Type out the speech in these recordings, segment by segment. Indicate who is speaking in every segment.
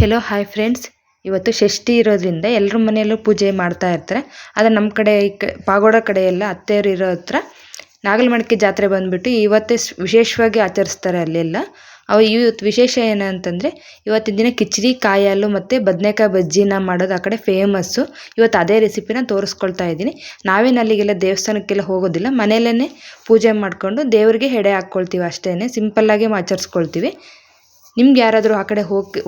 Speaker 1: Hello hi friends, ಇವತ್ತು ಷಷ್ಠಿ ಇರೋದ್ರಿಂದ ಎಲ್ಲರ ಮನೆಯಲ್ಲೂ ಪೂಜೆ ಮಾಡ್ತಾ ಇರ್ತಾರೆ. ಆದರೆ ನಮ್ಮ ಕಡೆ ಪಾಗೋಡ ಕಡೆ ಎಲ್ಲ ಅತ್ತೆಯರು ಇರೋ ಹತ್ರ ನಾಗಲಮಡಿಕೆ ಜಾತ್ರೆ ಬಂದುಬಿಟ್ಟು ಇವತ್ತೇ ವಿಶೇಷವಾಗಿ ಆಚರಿಸ್ತಾರೆ ಅಲ್ಲೆಲ್ಲ. ಇವತ್ತು ವಿಶೇಷ ಏನಂತಂದರೆ ಇವತ್ತಿನ ದಿನ ಕಿಚಡಿ ಕಾಯಿ ಹಾಲು ಮತ್ತು ಬದನೆಕಾಯಿ ಬಜ್ಜಿನ ಮಾಡೋದು ಆ ಕಡೆ ಫೇಮಸ್ಸು. ಇವತ್ತು ಅದೇ ರೆಸಿಪಿನ ತೋರಿಸ್ಕೊಳ್ತಾ ಇದ್ದೀನಿ. ನಾವೇನು ಅಲ್ಲಿಗೆಲ್ಲ ದೇವಸ್ಥಾನಕ್ಕೆಲ್ಲ ಹೋಗೋದಿಲ್ಲ, ಮನೆಯಲ್ಲೇ ಪೂಜೆ ಮಾಡಿಕೊಂಡು ದೇವರಿಗೆ ಎಡೆ ಹಾಕ್ಕೊಳ್ತೀವಿ ಅಷ್ಟೇ, ಸಿಂಪಲ್ಲಾಗಿ ಆಚರಿಸ್ಕೊಳ್ತೀವಿ. ನಿಮ್ಗೆ ಯಾರಾದರೂ ಆ ಕಡೆ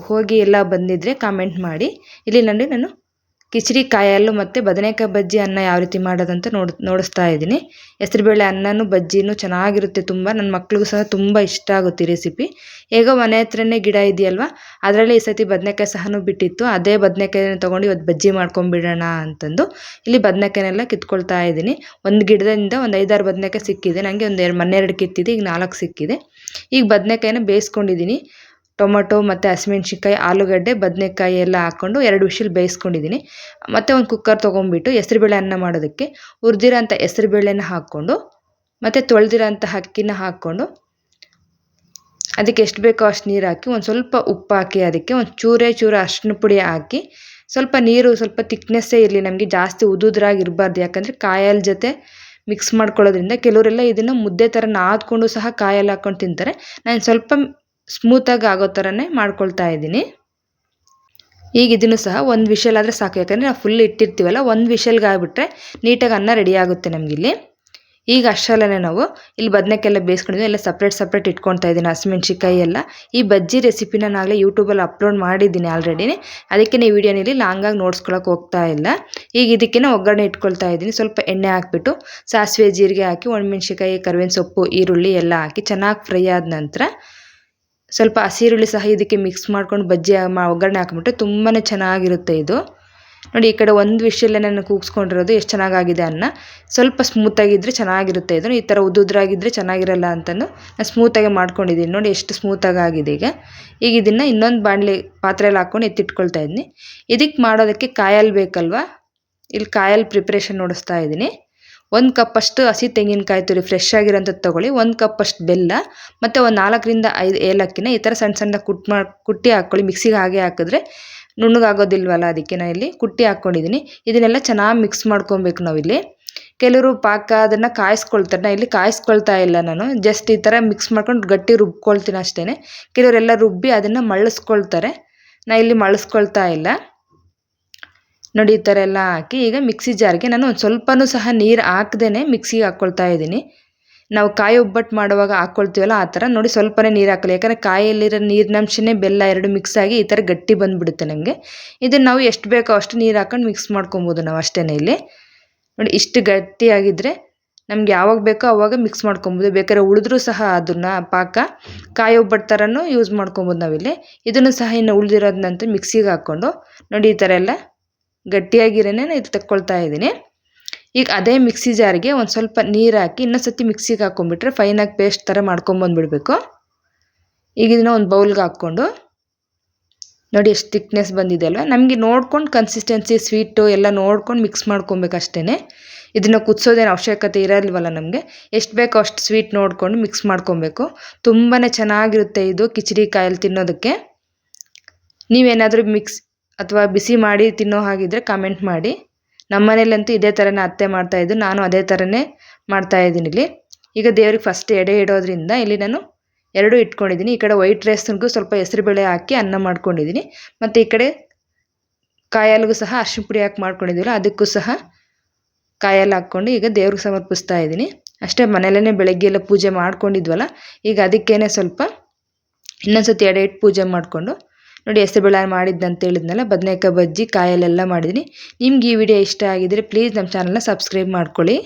Speaker 1: ಹೋಗಿ ಎಲ್ಲ ಬಂದಿದ್ದರೆ ಕಾಮೆಂಟ್ ಮಾಡಿ. ಇಲ್ಲಿ ನಾನು ಕಿಚಡಿ ಕಾಯಿ ಹಾಲು ಮತ್ತು ಬದನೆಕಾಯಿ ಬಜ್ಜಿ ಅನ್ನ ಯಾವ ರೀತಿ ಮಾಡೋದಂತ ನೋಡಿಸ್ತಾ ಇದ್ದೀನಿ. ಹೆಸರುಬೇಳೆ ಅನ್ನನೂ ಬಜ್ಜಿನೂ ಚೆನ್ನಾಗಿರುತ್ತೆ ತುಂಬ. ನನ್ನ ಮಕ್ಳಿಗೂ ಸಹ ತುಂಬ ಇಷ್ಟ ಆಗುತ್ತೆ ಈ ರೆಸಿಪಿ. ಹೇಗೋ ಮನೆ ಹತ್ರನೇ ಗಿಡ ಇದೆಯಲ್ವ, ಅದರಲ್ಲೇ ಈ ಸತಿ ಬದನೆಕಾಯಿ ಸಹನೂ ಬಿಟ್ಟಿತ್ತು. ಅದೇ ಬದನೆಕಾಯಿನ ತೊಗೊಂಡು ಇವತ್ತು ಬಜ್ಜಿ ಮಾಡ್ಕೊಂಬಿಡೋಣ ಅಂತಂದು ಇಲ್ಲಿ ಬದನೆಕಾಯಿನೆಲ್ಲ ಕಿತ್ಕೊಳ್ತಾ ಇದ್ದೀನಿ. ಒಂದು ಗಿಡದಿಂದ ಒಂದು 5-6 ಬದನೆಕಾಯಿ ಸಿಕ್ಕಿದೆ ನನಗೆ. ಮೊನ್ನೆ 2 ಕಿತ್ತಿದೆ, ಈಗ 4 ಸಿಕ್ಕಿದೆ. ಈಗ ಬದನೆಕಾಯಿನ ಬೇಯಿಸ್ಕೊಂಡಿದ್ದೀನಿ. ಟೊಮೊಟೊ ಮತ್ತು ಹಸಿಮೆಣ್ಸಿನ್ಕಾಯಿ, ಆಲೂಗಡ್ಡೆ, ಬದನೆಕಾಯಿ ಎಲ್ಲ ಹಾಕ್ಕೊಂಡು 2 ವಿಷಲ್ ಬೇಯಿಸ್ಕೊಂಡಿದ್ದೀನಿ. ಮತ್ತು ಒಂದು ಕುಕ್ಕರ್ ತೊಗೊಂಡ್ಬಿಟ್ಟು ಹೆಸರುಬೇಳೆ ಅನ್ನ ಮಾಡೋದಕ್ಕೆ ಹುರಿದಿರೋಂಥ ಹೆಸರುಬೇಳೆನ ಹಾಕ್ಕೊಂಡು ಮತ್ತು ತೊಳೆದಿರೋಂಥ ಅಕ್ಕಿನ ಹಾಕ್ಕೊಂಡು ಅದಕ್ಕೆ ಎಷ್ಟು ಬೇಕೋ ಅಷ್ಟು ನೀರು ಹಾಕಿ ಒಂದು ಸ್ವಲ್ಪ ಉಪ್ಪು ಹಾಕಿ ಅದಕ್ಕೆ ಒಂದು ಚೂರು ಅರಿಶಿನ ಪುಡಿ ಹಾಕಿ ಸ್ವಲ್ಪ ನೀರು ಸ್ವಲ್ಪ ತಿಕ್ನೆಸ್ಸೇ ಇರಲಿ, ನಮಗೆ ಜಾಸ್ತಿ ಉದುದ್ರಾಗಿರಬಾರ್ದು. ಯಾಕಂದರೆ ಕಾಯಲ್ಲಿ ಜೊತೆ ಮಿಕ್ಸ್ ಮಾಡ್ಕೊಳ್ಳೋದ್ರಿಂದ ಕೆಲವರೆಲ್ಲ ಇದನ್ನು ಮುದ್ದೆ ಥರ ನಾದ್ಕೊಂಡು ಸಹ ಕಾಯಲ್ಲಿ ಹಾಕ್ಕೊಂಡು ತಿಂತಾರೆ. ನಾನು ಸ್ವಲ್ಪ ಸ್ಮೂತಾಗಿ ಆಗೋ ಥರನೇ ಮಾಡ್ಕೊಳ್ತಾ ಇದ್ದೀನಿ. ಈಗ ಇದನ್ನು ಸಹ 1 ವಿಷಲ್ ಆದರೆ ಸಾಕು, ಯಾಕಂದರೆ ನಾವು ಫುಲ್ ಇಟ್ಟಿರ್ತೀವಲ್ಲ. 1 ವಿಷಲ್ಗೆ ಆಗಿಬಿಟ್ರೆ ನೀಟಾಗಿ ಅನ್ನ ರೆಡಿ ಆಗುತ್ತೆ ನಮಗಿಲ್ಲಿ. ಈಗ ಅಷ್ಟರಲ್ಲೇ ನಾವು ಇಲ್ಲಿ ಬದನೆಕಾಯಿ ಬೇಯಿಸ್ಕೊಂಡಿದ್ವಿ, ಎಲ್ಲ ಸಪ್ರೇಟ್ ಇಟ್ಕೊಳ್ತಾ ಇದ್ದೀನಿ. ಹಸಿಮೆಣ್ಸಿನ್ಕಾಯಿ ಎಲ್ಲ ಈ ಬಜ್ಜಿ ರೆಸಿಪಿನ ನಾಗಲೇ ಯೂಟ್ಯೂಬಲ್ಲಿ ಅಪ್ಲೋಡ್ ಮಾಡಿದ್ದೀನಿ ಆಲ್ರೆಡಿ. ಅದಕ್ಕೆ ಈ ವಿಡಿಯೋನಲ್ಲಿ ಲಾಂಗಾಗಿ ನೋಡ್ಸ್ಕೊಳಕ್ಕೆ ಹೋಗ್ತಾ ಇಲ್ಲ. ಈಗ ಇದಕ್ಕೆ ಒಗ್ಗರಣೆ ಇಟ್ಕೊಳ್ತಾ ಇದ್ದೀನಿ. ಸ್ವಲ್ಪ ಎಣ್ಣೆ ಹಾಕ್ಬಿಟ್ಟು ಸಾಸಿವೆ ಜೀರಿಗೆ ಹಾಕಿ ಒಣಮೆಣ್ಸಿನ್ಕಾಯಿ, ಕರಿಬೇವಿನ ಸೊಪ್ಪು, ಈರುಳ್ಳಿ ಎಲ್ಲ ಹಾಕಿ ಚೆನ್ನಾಗಿ ಫ್ರೈ ಆದ ನಂತರ ಸ್ವಲ್ಪ ಹಸಿ ಈರುಳ್ಳಿ ಸಹ ಇದಕ್ಕೆ ಮಿಕ್ಸ್ ಮಾಡ್ಕೊಂಡು ಬಜ್ಜಿ ಒಗ್ಗರಣೆ ಹಾಕ್ಬಿಟ್ರೆ ತುಂಬಾ ಚೆನ್ನಾಗಿರುತ್ತೆ ಇದು. ನೋಡಿ, ಈ ಕಡೆ 1 ವಿಷಲ್ಲೇ ನಾನು ಕೂಗಿಸ್ಕೊಂಡಿರೋದು ಎಷ್ಟು ಚೆನ್ನಾಗಾಗಿದೆ ಅನ್ನ. ಸ್ವಲ್ಪ ಸ್ಮೂತಾಗಿದ್ದರೆ ಚೆನ್ನಾಗಿರುತ್ತೆ ಇದು. ಈ ಥರ ಉದ್ರಾಗಿದ್ದರೆ ಚೆನ್ನಾಗಿರಲ್ಲ ಅಂತಂದು ನಾನು ಸ್ಮೂತಾಗಿ ಮಾಡ್ಕೊಂಡಿದ್ದೀನಿ. ನೋಡಿ ಎಷ್ಟು ಸ್ಮೂತಾಗಿ ಆಗಿದೆ. ಈಗ ಇದನ್ನು ಇನ್ನೊಂದು ಪಾತ್ರೆಯಲ್ಲಿ ಹಾಕ್ಕೊಂಡು ಎತ್ತಿಟ್ಕೊಳ್ತಾ ಇದ್ದೀನಿ. ಇದಕ್ಕೆ ಮಾಡೋದಕ್ಕೆ ಕಾಯಿ ಹಾಲು ಬೇಕಲ್ವ, ಇಲ್ಲಿ ಕಾಯಿ ಹಾಲು ಪ್ರಿಪ್ರೇಷನ್ ನೋಡಿಸ್ತಾ ಇದ್ದೀನಿ. 1 ಕಪ್ಪಷ್ಟು ಹಸಿ ತೆಂಗಿನಕಾಯಿ ತುರಿ ಫ್ರೆಶ್ ಆಗಿರೋಂಥದ್ದು ತೊಗೊಳ್ಳಿ. 1 ಕಪ್ಪಷ್ಟು ಬೆಲ್ಲ ಮತ್ತು ಒಂದು 4ರಿಂದ 5 ಏಲಕ್ಕಿನ ಈ ಥರ ಸಣ್ಣ ಕುಟ್ಟಿ ಹಾಕ್ಕೊಳ್ಳಿ. ಮಿಕ್ಸಿಗೆ ಹಾಗೆ ಹಾಕಿದ್ರೆ ನುಣ್ಣಗಾಗೋದಿಲ್ವಲ್ಲ, ಅದಕ್ಕೆ ನಾನು ಇಲ್ಲಿ ಕುಟ್ಟಿ ಹಾಕ್ಕೊಂಡಿದ್ದೀನಿ. ಇದನ್ನೆಲ್ಲ ಚೆನ್ನಾಗಿ ಮಿಕ್ಸ್ ಮಾಡ್ಕೊಬೇಕು ನಾವಿಲ್ಲಿ. ಕೆಲವರು ಪಾಕ ಅದನ್ನು ಕಾಯಿಸ್ಕೊಳ್ತಾರೆ, ನಾನು ಇಲ್ಲಿ ಕಾಯಿಸ್ಕೊಳ್ತಾ ಇಲ್ಲ. ನಾನು ಜಸ್ಟ್ ಈ ಥರ ಮಿಕ್ಸ್ ಮಾಡ್ಕೊಂಡು ಗಟ್ಟಿ ರುಬ್ಕೊಳ್ತೀನಿ ಅಷ್ಟೇ. ಕೆಲವರೆಲ್ಲ ರುಬ್ಬಿ ಅದನ್ನು ಮಳ್ಳಿಸ್ಕೊಳ್ತಾರೆ, ನಾನು ಇಲ್ಲಿ ಮಳ್ಳಿಸ್ಕೊಳ್ತಾ ಇಲ್ಲ. ನೋಡಿ, ಈ ಥರ ಎಲ್ಲ ಹಾಕಿ ಈಗ ಮಿಕ್ಸಿ ಜಾರ್ಗೆ ನಾನು ಒಂದು ಸ್ವಲ್ಪನೂ ಸಹ ನೀರು ಹಾಕ್ದೇ ಮಿಕ್ಸಿಗೆ ಹಾಕ್ಕೊಳ್ತಾ ಇದ್ದೀನಿ. ನಾವು ಕಾಯಿ ಒಬ್ಬಟ್ಟು ಮಾಡುವಾಗ ಹಾಕ್ಕೊಳ್ತೀವಲ್ಲ ಆ ಥರ ನೋಡಿ, ಸ್ವಲ್ಪನೇ ನೀರು ಹಾಕಲ್ಲ. ಯಾಕಂದರೆ ಕಾಯಲ್ಲಿರೋ ನೀರಿನಂಶನೇ ಬೆಲ್ಲ 2 ಮಿಕ್ಸ್ ಆಗಿ ಈ ಥರ ಗಟ್ಟಿ ಬಂದುಬಿಡುತ್ತೆ ನಮಗೆ. ಇದನ್ನು ನಾವು ಎಷ್ಟು ಬೇಕೋ ಅಷ್ಟು ನೀರು ಹಾಕೊಂಡು ಮಿಕ್ಸ್ ಮಾಡ್ಕೊಬೋದು ನಾವು ಅಷ್ಟೇ. ಇಲ್ಲಿ ನೋಡಿ, ಇಷ್ಟು ಗಟ್ಟಿಯಾಗಿದ್ದರೆ ನಮ್ಗೆ ಯಾವಾಗ ಬೇಕೋ ಆವಾಗ ಮಿಕ್ಸ್ ಮಾಡ್ಕೊಬೋದು. ಬೇಕಾದ್ರೆ ಉಳಿದ್ರೂ ಸಹ ಅದನ್ನು ಕಾಯಿ ಒಬ್ಬಟ್ಟು ಥರನೂ ಯೂಸ್ ಮಾಡ್ಕೊಬೋದು ನಾವಿಲ್ಲಿ. ಇದನ್ನು ಸಹ ಇನ್ನು ಉಳಿದಿರೋದನ್ನಂತೂ ಮಿಕ್ಸಿಗೆ ಹಾಕ್ಕೊಂಡು ನೋಡಿ, ಈ ಥರ ಎಲ್ಲ ಗಟ್ಟಿಯಾಗಿರೋನೇ ಇದು ತಕ್ಕೊಳ್ತಾ ಇದ್ದೀನಿ. ಈಗ ಅದೇ ಮಿಕ್ಸಿ ಜಾರಿಗೆ ಒಂದು ಸ್ವಲ್ಪ ನೀರು ಹಾಕಿ ಇನ್ನೊಂದು ಸತಿ ಮಿಕ್ಸಿಗೆ ಹಾಕ್ಕೊಂಡ್ಬಿಟ್ರೆ ಫೈನಾಗಿ ಪೇಸ್ಟ್ ಥರ ಮಾಡ್ಕೊಂಬಂದುಬಿಡ್ಬೇಕು. ಈಗ ಇದನ್ನು ಒಂದು ಬೌಲ್ಗೆ ಹಾಕ್ಕೊಂಡು ನೋಡಿ ಎಷ್ಟು ಥಿಕ್ನೆಸ್ ಬಂದಿದೆ ಅಲ್ವ. ನಮಗೆ ನೋಡ್ಕೊಂಡು ಕನ್ಸಿಸ್ಟೆನ್ಸಿ ಸ್ವೀಟು ಎಲ್ಲ ನೋಡ್ಕೊಂಡು ಮಿಕ್ಸ್ ಮಾಡ್ಕೊಬೇಕು ಅಷ್ಟೇ. ಇದನ್ನು ಕುದಿಸೋದೇನು ಅವಶ್ಯಕತೆ ಇರಲ್ವಲ್ಲ ನಮಗೆ. ಎಷ್ಟು ಬೇಕೋ ಅಷ್ಟು ಸ್ವೀಟ್ ನೋಡಿಕೊಂಡು ಮಿಕ್ಸ್ ಮಾಡ್ಕೊಬೇಕು. ತುಂಬಾ ಚೆನ್ನಾಗಿರುತ್ತೆ ಇದು ಕಿಚಡಿ ಕಾಯಲ್ಲಿ ತಿನ್ನೋದಕ್ಕೆ. ನೀವೇನಾದರೂ ಮಿಕ್ಸ್ ಅಥವಾ ಬಿಸಿ ಮಾಡಿ ತಿನ್ನೋ ಹಾಗಿದ್ರೆ ಕಾಮೆಂಟ್ ಮಾಡಿ. ನಮ್ಮ ಮನೇಲಂತೂ ಇದೇ ಥರನೇ ಅತ್ತೆ ಮಾಡ್ತಾಯಿದ್ದು, ನಾನು ಅದೇ ಥರನೇ ಮಾಡ್ತಾಯಿದ್ದೀನಿ ಇಲ್ಲಿ. ಈಗ ದೇವ್ರಿಗೆ ಫಸ್ಟ್ ಎಡೆ ಇಡೋದ್ರಿಂದ ಇಲ್ಲಿ ನಾನು 2 ಇಟ್ಕೊಂಡಿದ್ದೀನಿ. ಈ ಕಡೆ ವೈಟ್ ರೈಸ್ಗೂ ಸ್ವಲ್ಪ ಹೆಸರುಬೇಳೆ ಹಾಕಿ ಅನ್ನ ಮಾಡ್ಕೊಂಡಿದ್ದೀನಿ. ಮತ್ತು ಈ ಕಡೆ ಕಾಯಿ ಹಾಲಿಗೂ ಸಹ ಅರಿಶಿನ ಪುಡಿ ಹಾಕಿ ಮಾಡ್ಕೊಂಡಿದ್ದೀವಲ್ಲ, ಅದಕ್ಕೂ ಸಹ ಕಾಯಿ ಹಾಲು ಹಾಕ್ಕೊಂಡು ಈಗ ದೇವ್ರಿಗೆ ಸಮರ್ಪಿಸ್ತಾ ಇದ್ದೀನಿ ಅಷ್ಟೇ. ಮನೆಯಲ್ಲೇ ಬೆಳಗ್ಗೆ ಎಲ್ಲ ಪೂಜೆ ಮಾಡ್ಕೊಂಡಿದ್ವಲ್ಲ, ಈಗ ಅದಕ್ಕೇನೆ ಸ್ವಲ್ಪ ಇನ್ನೊಂದು ಸತಿ ಎಡೆ ಇಟ್ಟು ಪೂಜೆ ಮಾಡಿಕೊಂಡು ನೋಡಿ, ಹೆಸರುಬೇಳೆ ಮಾಡಿದ್ದಂತ ಹೇಳಿದ್ನಲ್ಲ, ಬದನೆಕಾಯಿ ಬಜ್ಜಿ ಕಾಯಲ್ಲೆಲ್ಲ ಮಾಡಿದ್ದೀನಿ. ನಿಮ್ಗೆ ಈ ವಿಡಿಯೋ ಇಷ್ಟ ಆಗಿದ್ರೆ ಪ್ಲೀಸ್ ನಮ್ಮ ಚಾನಲ್ನ ಸಬ್ಸ್ಕ್ರೈಬ್ ಮಾಡ್ಕೊಳ್ಳಿ.